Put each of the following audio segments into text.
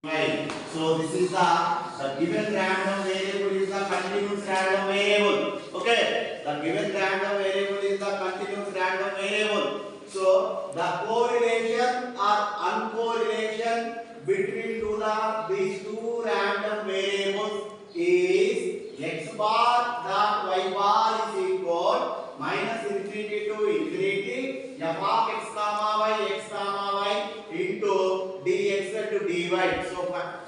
Right. So this is the given random variable is the continuous random variable. Okay. The given random variable is the continuous random variable. So the correlation or uncorrelation between these two random variables is x bar dot y bar is equal minus infinity to infinity f of x comma y into dx to dy. So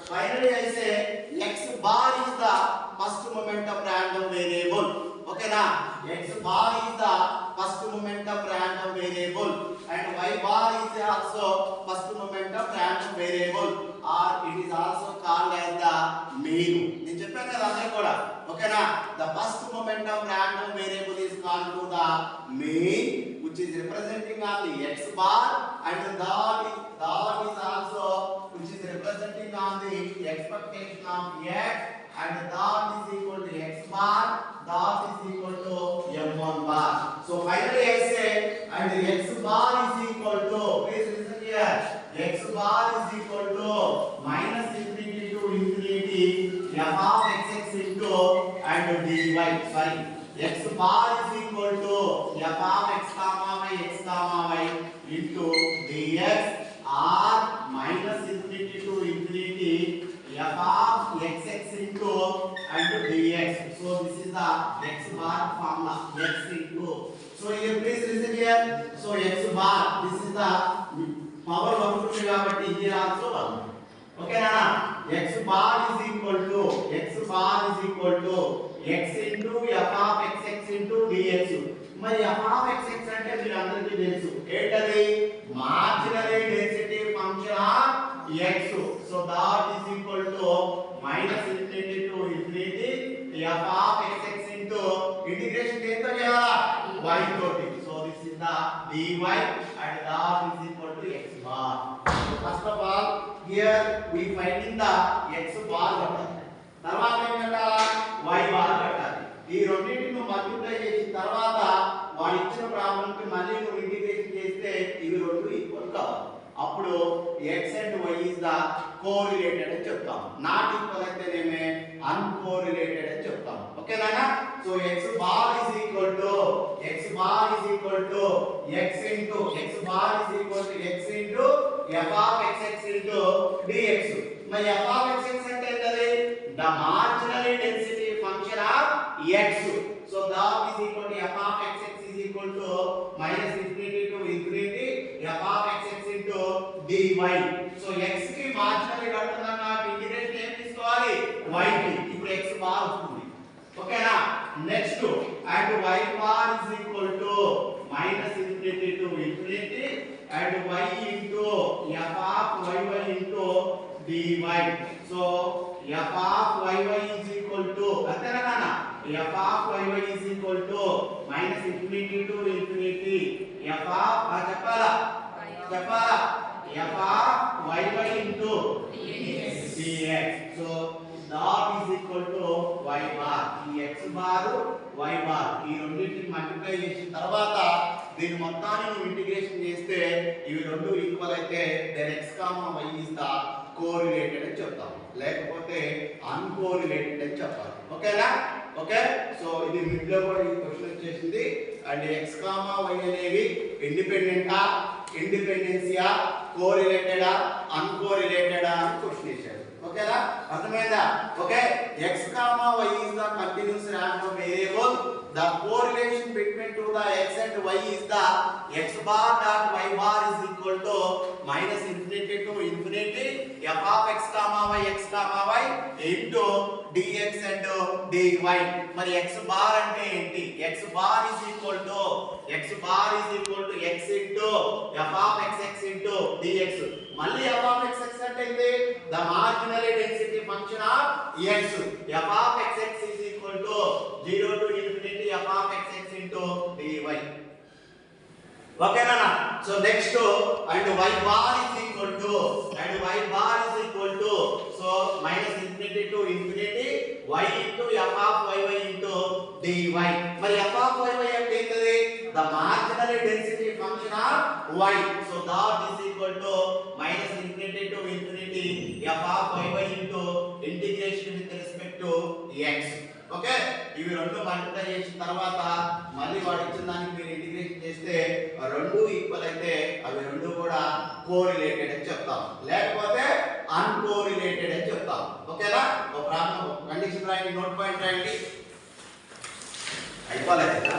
finally I say x bar is the first moment of random variable. Okay na? X bar is the first moment of random variable and y bar is also first moment of random variable, or it is also called as the mean. నేను చెప్పాను కదా అందరూ కూడా. ఓకేనా? The first moment of random variable is called to the mean, which is representing on the x bar, and the dot is also which is representing on the expectation of x, and the dot is equal to x bar, dot is equal to m1 bar. So finally I say, and the x bar is equal to, please listen here, x bar is equal to minus infinity to infinity f of xx into and dy. Sorry, x bar is equal to f of x comma y into dx, or minus infinity to infinity f of xx into and dx. So this is the x bar formula, x into. So here please listen here. So x bar, this is the power of కాబట్టి here also 1. Okay na? X bar is equal to x into f of xx into dx. మరి f of xx అంటే మీరు అందరికీ తెలుసు ఏంటది, marginal density function of x. So that is equal to minus infinity to infinity f of xx into integration దేంతో చేయాలా, y తోటి. So this is the dy and that is equal to x bar. So first of all here we finding the x bar కట్టాలి, తర్వాత ఏం కట్టాలా, y bar కట్టాలి. ఈ రెండింటిని మల్టిప్లై చేసిన తర్వాత వాడు ఇచ్చిన ప్రాబ్లం కి మళ్ళీ నువ్వు ఇంటిగ్రేషన్ చేస్తే ఇవి రెండు ఈక్వల్ కావాలి. అప్పుడు x and y is the correlated అని చెప్తాం. నాట్ ఈక్వల్ అయితేనేమే అన్కోరిలేటెడ్ అని చెప్తాం. ఓకేనా? So x bar is equal to x into f of xx into dx. మరి f of xx అంటే ఏంటది, the marginal density function of x. So that is equal to f of xx is equal to minus infinity to infinity f of xx into dy. So x కి marginal కడుతున్నాం కాబట్టి integration ఏం తీసుకోవాలి, y కి. ఇప్పుడు x bar వస్తుంది. ఓకేనా? Next and y bar is equal to minus infinity to infinity and y into f of y into dy. So f of y is equal to అంతేనా నాన్న, f of y is equal to minus infinity to infinity f of చెప్పాలా f of y into dx. So that is equal to y bar. ఈ x bar y bar ఈ రెండింటిని multiply చేసిన తర్వాత దీని మొత్తాన్ని నువ్వు ఇంటిగ్రేషన్ చేస్తే ఇవి రెండు ఈక్వల్ అయితే then x y is the correlated అని చెప్తాం, లేకపోతే అన్కోరిలేటెడ్ అని చెప్పాలి. ఓకేనా? ఓకే. సో ఇది మిడ్ లో కూడా ఈ క్వశ్చన్ వచ్చేసింది. అండ్ x y అనేవి ఇండిపెండెన్సియా, కోరిలేటెడా, అన్కోరిలేటెడా అని క్వశ్చన్ ఇచ్చాడు. ఓకేనా? అర్థమైందా? Okay. x y is the continuous random variable. The correlation between to the x and y is the x bar dot y bar is equal to minus infinity to infinity f of x y into dx and dy. మరి x bar అంటే ఏంటి, x bar is equal to x into f of xx into dx. మళ్ళీ f of xx అంటే ఏంటి, the marginal density function of x. f of xx is equal to 0 to infinity f of xx into dy. ఓకేనా? So next and y bar is equal to so minus infinity to infinity y into f of y into dy. మరి f of y అంటే ఏంటది, the marginal density function of y. So that is equal to minus infinity to infinity f of y into integration with respect to x. Okay, ఇవి రెండు multiply చేసిన తర్వాత మళ్ళీ వాడు ఇచ్చిన దానికి మీరు ఇంటిగ్రేషన్ చేస్తే రెండు ఈక్వల్ అయితే అవి రెండు కూడా కోరిలేటెడ్ అని చెప్తాం, లేకపోతే అన్కోరిలేటెడ్ అని చెప్తాం. ఓకేనా? ఒక ప్రాబ్లం కండిషన్ రాయండి, నోట్ పాయింట్ రాయండి. అయిపోలేదు.